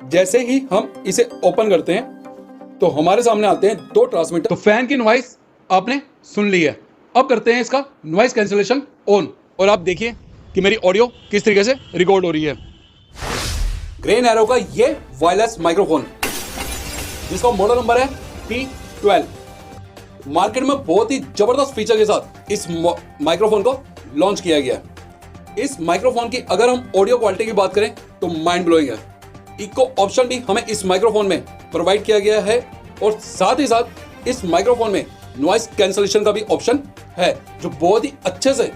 जैसे ही हम इसे ओपन करते हैं तो हमारे सामने आते हैं दो ट्रांसमीटर। तो फैन की नॉइस आपने सुन ली है। अब करते हैं इसका नॉइस कैंसिलेशन ऑन और आप देखिए कि मेरी ऑडियो किस तरीके से रिकॉर्ड हो रही है। ग्रेन एरो का ये वायरलेस माइक्रोफोन जिसका मॉडल नंबर है P12, मार्केट में बहुत ही जबरदस्त फीचर के साथ इस माइक्रोफोन को लॉन्च किया गया है। इस माइक्रोफोन की अगर हम ऑडियो क्वालिटी की बात करें तो माइंड ब्लोइंग है। इको ऑप्शन भी हमें इस माइक्रोफोन में प्रोवाइड किया गया है और साथ ही साथ इस माइक्रोफोन में नॉइस कैंसलेशन का भी ऑप्शन है जो बहुत ही अच्छे से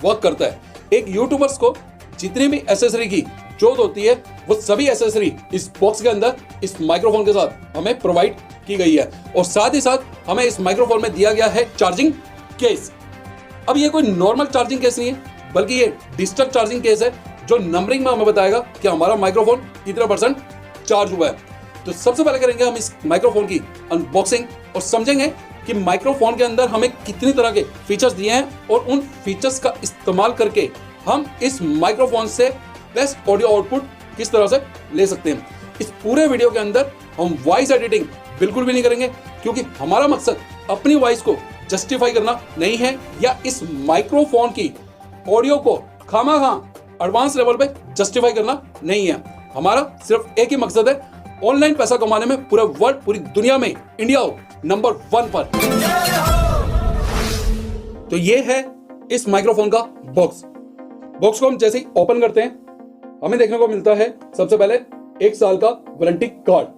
वर्क करता है। एक यूट्यूबर्स को जितनी भी एसेसरी की जरूरत होती है वो सभी एसेसरी इस बॉक्स के अंदर इस माइक्रोफोन के साथ हमें प्रोवाइड की गई है और साथ ही साथ हमें इस माइक्रोफोन में दिया गया है चार्जिंग केस। अब ये कोई नॉर्मल चार्जिंग केस नहीं है बल्कि ये डिजिटल चार्जिंग केस है जो नंबरिंग में हमें बताएगा कि हमारा माइक्रोफोन कितना परसेंट चार्ज हुआ है। तो सबसे पहले करेंगे हम इस माइक्रोफोन की अनबॉक्सिंग और समझेंगे कि माइक्रोफोन के अंदर हमें कितनी तरह के फीचर्स दिए हैं और उन फीचर्स का इस्तेमाल करके हम इस माइक्रोफोन से बेस्ट ऑडियो आउटपुट किस तरह से ले सकते हैं। इस पूरे वीडियो के अंदर हम वॉइस एडिटिंग बिल्कुल भी नहीं करेंगे क्योंकि हमारा मकसद अपनी वॉइस को जस्टिफाई करना नहीं है या इस माइक्रोफोन की ऑडियो को खामा एडवांस लेवल पे जस्टिफाई करना नहीं है। हमारा सिर्फ एक ही मकसद है, ऑनलाइन पैसा कमाने में पूरा वर्ल्ड, पूरी दुनिया में इंडिया हो नंबर 1 पर। तो ये है इस माइक्रोफोन का बॉक्स को हम जैसे ही ओपन करते हैं हमें देखने को मिलता है सबसे पहले 1 साल का वारंटी कार्ड,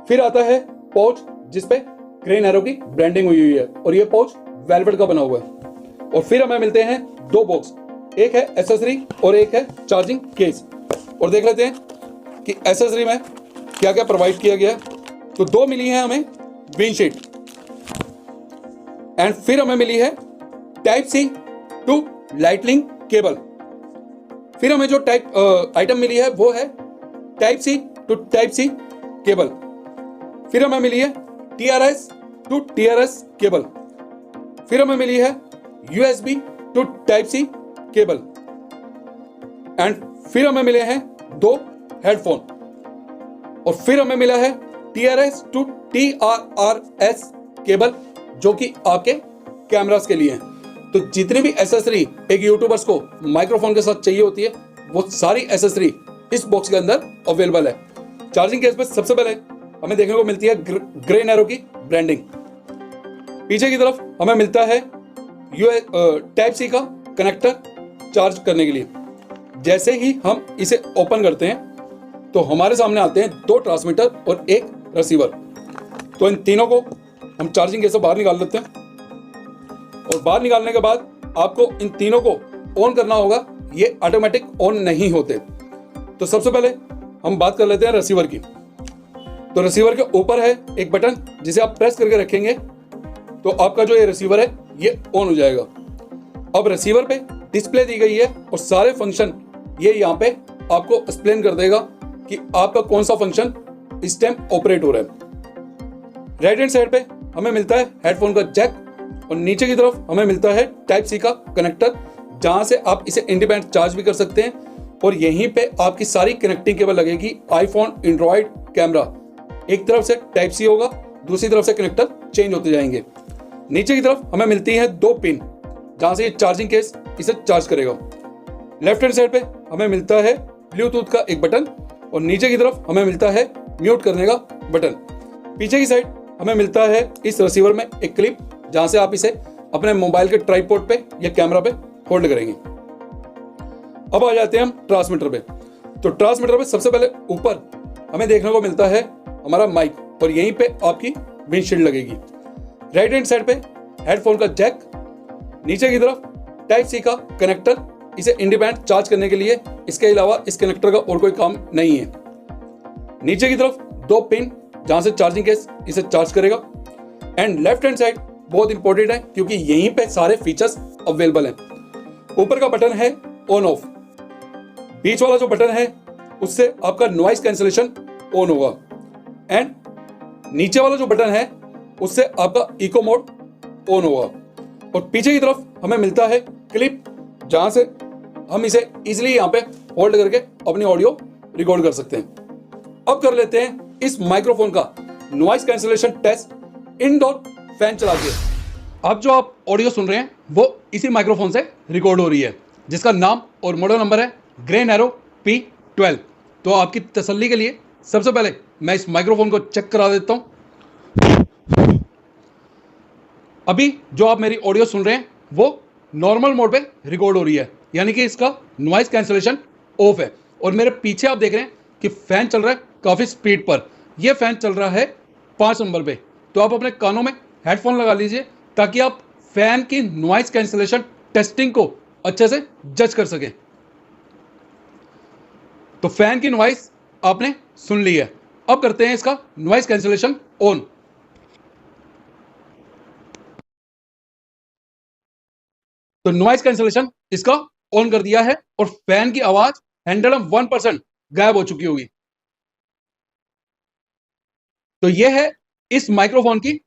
फिर आता है पाउच जिसपे ग्रेन एरो की ब्रांडिंग हुई है और ये पाउच वेलवेट का बना हुआ है और फिर हमें मिलते हैं 2 बॉक्स, एक है एसेसरी और एक है चार्जिंग केस। और देख लेते हैं कि एसेसरी में क्या क्या प्रोवाइड किया गया है। तो 2 मिली है हमें विंडशीट एंड फिर हमें मिली है type C to lightning cable. फिर हमें जो आइटम मिली है वो है type C to type C cable. फिर हमें मिली है TRS टू TRS केबल। फिर हमें मिली है USB to type C cable and फिर हमें मिले हैं 2 हेडफोन और फिर हमें मिला है TRS टू TRRS केबल जो कि आपके कैमरास के लिए है। तो जितनी भी एसेसरी एक यूट्यूबर्स को माइक्रोफोन के साथ चाहिए होती है वो सारी एसेसरी इस बॉक्स के अंदर अवेलेबल है। चार्जिंग केस पे सबसे पहले हमें देखने को मिलती है ग्रेन एरो की ब्रांडिंग। पीछे की तरफ हमें मिलता है टाइप सी का कनेक्टर चार्ज करने के लिए। जैसे ही हम इसे ओपन करते हैं तो हमारे सामने आते हैं 2 ट्रांसमीटर और 1 रिसीवर। तो इन तीनों को हम चार्जिंग केस से बाहर निकाल लेते हैं और बाहर निकालने के बाद आपको इन तीनों को ऑन करना होगा, ये ऑटोमेटिक ऑन नहीं होते। तो सबसे पहले हम बात कर लेते हैं रिसीवर की। तो रिसीवर के ऊपर है एक बटन जिसे आप प्रेस करके रखेंगे तो आपका जो ये रिसीवर है ये ऑन हो जाएगा। अब रिसीवर पे डिस्प्ले दी गई है और सारे फंक्शन ये यहाँ पे आपको एक्सप्लेन कर देगा कि आपका कौन सा फंक्शन इस टाइम ऑपरेट हो रहा है। राइट हैंड साइड पे हमें मिलता है हेडफोन का जैक और नीचे की तरफ हमें मिलता है टाइप सी का कनेक्टर जहां से आप इसे इंडिपेंडेंट चार्ज भी कर सकते हैं और यहीं पे आपकी सारी कनेक्टिंग केबल लगेगी। आईफोन, एंड्रॉइड, कैमरा, एक तरफ से टाइप सी होगा, दूसरी तरफ से कनेक्टर चेंज होते जाएंगे। नीचे की तरफ हमें मिलती है 2 पिन जहां से ये चार्जिंग केस इसे चार्ज करेगा। लेफ्ट हैंड साइड पे हमें मिलता है ब्लूटूथ का एक बटन और नीचे की तरफ हमें मिलता है म्यूट करने का बटन। पीछे की साइड हमें मिलता है इस रिसीवर में एक क्लिप जहां से आप इसे अपने मोबाइल के ट्राइपॉड पे या कैमरा पे होल्ड करेंगे। अब आ जाते हैं हम ट्रांसमीटर पे। तो ट्रांसमीटर पे सबसे पहले ऊपर हमें देखने को मिलता है हमारा माइक और यहीं पे आपकी विंडशील्ड लगेगी। राइट हैंड साइड पे हेडफोन का जैक, नीचे की तरफ टाइप सी का कनेक्टर इसे इंडिपेंडेंट चार्ज करने के लिए, इसके अलावा इस कनेक्टर का और कोई काम नहीं है। नीचे की तरफ 2 पिन जहां से चार्जिंग केस इसे चार्ज करेगा एंड लेफ्ट हैंड साइड बहुत इंपॉर्टेंट है क्योंकि यहीं पे सारे फीचर्स अवेलेबल हैं। ऊपर का बटन है ऑन ऑफ, बीच वाला जो बटन है उससे आपका नॉइस कैंसलेशन ऑन होगा एंड नीचे वाला जो बटन है उससे आपका इको मोड ऑन होगा। और पीछे की तरफ हमें मिलता है क्लिप जहां से हम इसे इजीली यहाँ पे होल्ड करके अपनी ऑडियो रिकॉर्ड कर सकते हैं। अब कर लेते हैं इस माइक्रोफोन का noise cancellation test indoor fan चला के। अब जो आप ऑडियो सुन रहे हैं वो इसी माइक्रोफोन से रिकॉर्ड हो रही है, जिसका नाम और मॉडल नंबर है ग्रे नैरो P12। तो आपकी तसल्ली के लिए सबसे पहले मैं इस माइक्रोफोन को चेक करा देता हूं। अभी जो आप मेरी ऑडियो सुन रहे हैं वो नॉर्मल मोड पे रिकॉर्ड हो रही है, यानी कि इसका नॉइस कैंसलेशन ऑफ है। और मेरे पीछे आप देख रहे हैं कि फैन चल रहा है काफ़ी स्पीड पर। यह फैन चल रहा है 5 नंबर पे। तो आप अपने कानों में हेडफोन लगा लीजिए ताकि आप फैन की नॉइस कैंसलेशन टेस्टिंग को अच्छे से जज कर सकें। तो फैन की नॉइस आपने सुन ली है। अब करते हैं इसका नॉइस कैंसलेशन ऑन। तो नॉइस कैंसलेशन इसका ऑन कर दिया है और फैन की आवाज 101% गायब हो चुकी होगी। तो यह है इस माइक्रोफोन की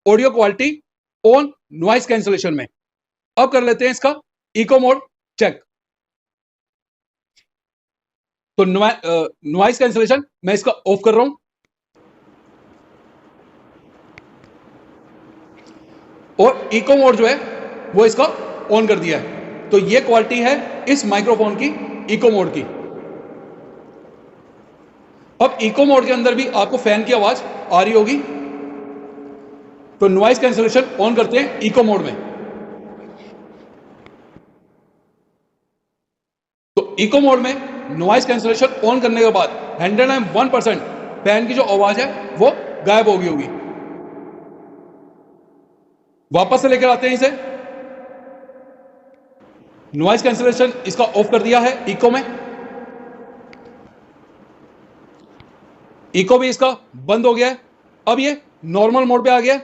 audio quality on noise cancellation में। अब कर लेते हैं इसका इको मोड चेक। तो नॉइस कैंसलेशन मैं इसका ऑफ कर रहा हूं और इको मोड जो है वो इसका ऑन कर दिया है। तो ये क्वालिटी है इस माइक्रोफोन की इको मोड की। अब इको मोड के अंदर भी आपको फैन की आवाज आ रही होगी। तो नॉइस कैंसलेशन ऑन करते हैं इको मोड में। तो इको मोड में नॉइस कैंसलेशन ऑन करने के बाद 101% फैन की जो आवाज है वो गायब हो गई होगी। वापस से लेकर आते हैं इसे। नॉइस कैंसलेशन इसका ऑफ कर दिया है इको में। इको भी इसका बंद हो गया है। अब ये नॉर्मल मोड पे आ गया।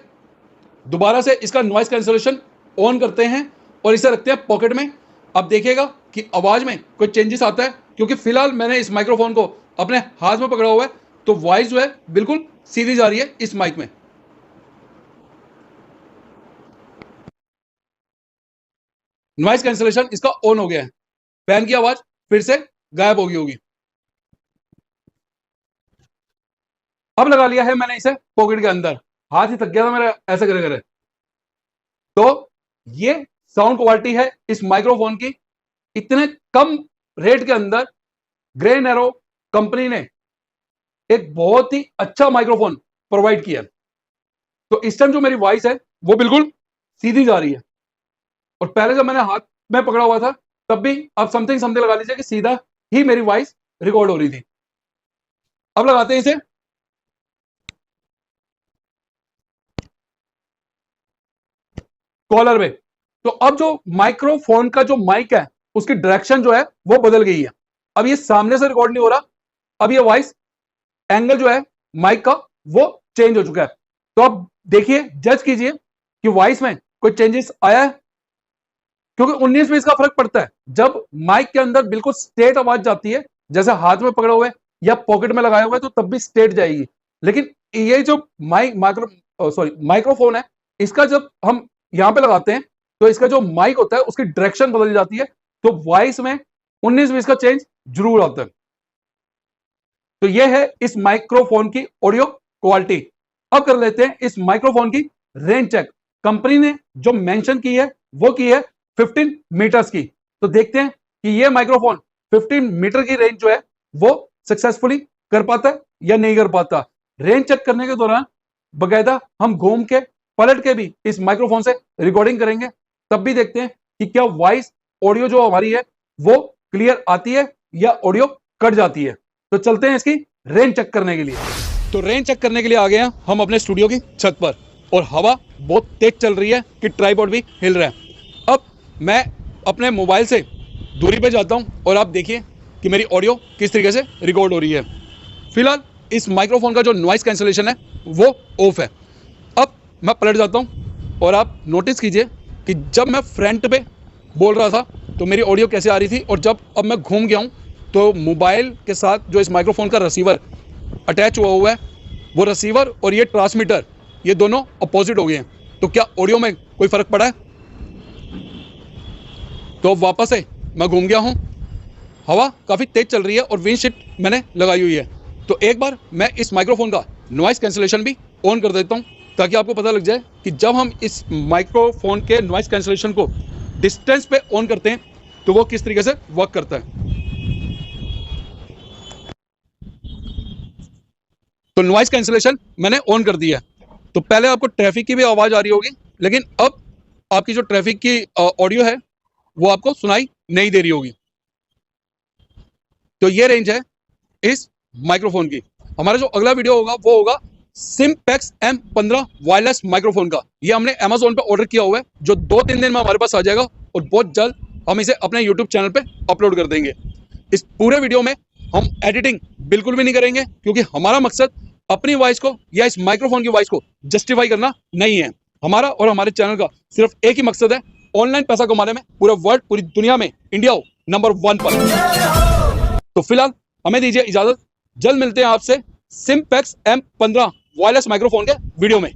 दोबारा से इसका नॉइस कैंसलेशन ऑन करते हैं और इसे रखते हैं पॉकेट में। अब देखिएगा कि आवाज में कोई चेंजेस आता है, क्योंकि फिलहाल मैंने इस माइक्रोफोन को अपने हाथ में पकड़ा हुआ है। तो वॉइस जो है बिल्कुल सीधी जा रही है इस माइक में। नॉइस कैंसलेशन इसका ऑन हो गया है। फैन की आवाज फिर से गायब हो गई होगी। अब लगा लिया है मैंने इसे पॉकेट के अंदर। हाथ ही थक गया था मेरा ऐसे करे करे। तो ये साउंड क्वालिटी है इस माइक्रोफोन की। इतने कम रेट के अंदर ग्रे नैरो कंपनी ने एक बहुत ही अच्छा माइक्रोफोन प्रोवाइड किया। तो इस टाइम जो मेरी वॉइस है वो बिल्कुल सीधी जा रही है। और पहले जब मैंने हाथ में पकड़ा हुआ था तब भी आप समथिंग समथिंग लगा लीजिए कि सीधा ही मेरी वॉइस रिकॉर्ड हो रही थी। अब लगाते हैं इसे। कॉलर में। तो अब जो माइक्रोफोन का जो माइक है उसकी डायरेक्शन जो है वो बदल गई है। अब ये सामने से रिकॉर्ड नहीं हो रहा। अब ये वॉइस एंगल जो है माइक का वो चेंज हो चुका है। तो अब देखिए, जज कीजिए कि वॉइस में कोई चेंजेस आया है, क्योंकि 19 में इसका फर्क पड़ता है। जब माइक के अंदर बिल्कुल स्ट्रेट आवाज जाती है, जैसे हाथ में पकड़े हुए या पॉकेट में लगाए हुए, तो तब भी स्ट्रेट जाएगी। लेकिन ये जो माइक्रोफोन है, इसका जब हम यहां पे लगाते हैं तो इसका जो माइक होता है उसकी डायरेक्शन बदल जाती है। तो वॉइस में 19-20 का चेंज जरूर आता है। तो यह है इस माइक्रोफोन की ऑडियो क्वालिटी। अब कर लेते हैं इस माइक्रोफोन की रेंज चेक। कंपनी ने जो मेंशन की है वो की है 15 मीटर्स की। तो देखते हैं कि यह माइक्रोफोन 15 मीटर की रेंज जो है वो सक्सेसफुली कर पाता है या नहीं कर पाता। रेंज चेक करने के दौरान बकायदा हम घूम के पलट के भी इस माइक्रोफोन से रिकॉर्डिंग करेंगे, तब भी देखते हैं कि क्या वॉइस ऑडियो जो हमारी है वो क्लियर आती है या ऑडियो कट जाती है। तो चलते हैं इसकी रेंज चेक करने के लिए। तो रेंज चेक करने के लिए आ गए हैं हम अपने स्टूडियो की छत पर, और हवा बहुत तेज चल रही है कि ट्राइपॉड भी हिल रहा है। अब मैं अपने मोबाइल से दूरी पे जाता हूं और आप देखिए कि मेरी ऑडियो किस तरीके से रिकॉर्ड हो रही है। फिलहाल इस माइक्रोफोन का जो नॉइस कैंसलेशन है वो ऑफ है। अब मैं पलट जाता हूं और आप नोटिस कीजिए कि जब मैं फ्रंट पे बोल रहा था तो मेरी ऑडियो कैसे आ रही थी, और जब अब मैं घूम गया हूं तो मोबाइल के साथ जो इस माइक्रोफोन का रिसीवर अटैच हुआ है, वो रिसीवर और ये ट्रांसमीटर, ये दोनों अपोजिट हो गए हैं। तो क्या ऑडियो में कोई फर्क पड़ा है? तो वापस से मैं घूम गया हूं हवा काफ़ी तेज चल रही है और विंडशीट मैंने लगाई हुई है। तो एक बार मैं इस माइक्रोफोन का नॉइस कैंसलेशन भी ऑन कर देता हूँ, ताकि आपको पता लग जाए कि जब हम इस माइक्रोफोन के नॉइस कैंसलेशन को डिस्टेंस पे ऑन करते हैं तो वो किस तरीके से वर्क करता है। तो नॉइस कैंसलेशन मैंने ऑन कर दिया है। तो पहले आपको ट्रैफिक की भी आवाज़ आ रही होगी, लेकिन अब आपकी जो ट्रैफिक की ऑडियो है वो आपको सुनाई नहीं दे रही होगी। तो ये रेंज है इस माइक्रोफोन की। हमारा जो अगला वीडियो होगा वो होगा सिम्पेक्स M15 वायरलेस माइक्रोफोन का। ये हमने अमेजोन पे ऑर्डर किया हुआ है, जो 2-3 दिन में हमारे पास आ जाएगा और बहुत जल्द हम इसे अपने यूट्यूब चैनल पे अपलोड कर देंगे। इस पूरे वीडियो में हम एडिटिंग बिल्कुल भी नहीं करेंगे, क्योंकि हमारा मकसद अपनी वॉइस को या इस माइक्रोफोन की वॉइस को जस्टिफाई करना नहीं है। हमारा और हमारे चैनल का सिर्फ एक ही मकसद है, ऑनलाइन पैसा कमाने में पूरे वर्ल्ड, पूरी दुनिया में इंडिया हो नंबर 1 पर। तो फिलहाल हमें दीजिए इजाजत, जल्द मिलते हैं आपसे सिम्पेक्स M15 वायरलेस माइक्रोफोन के वीडियो में।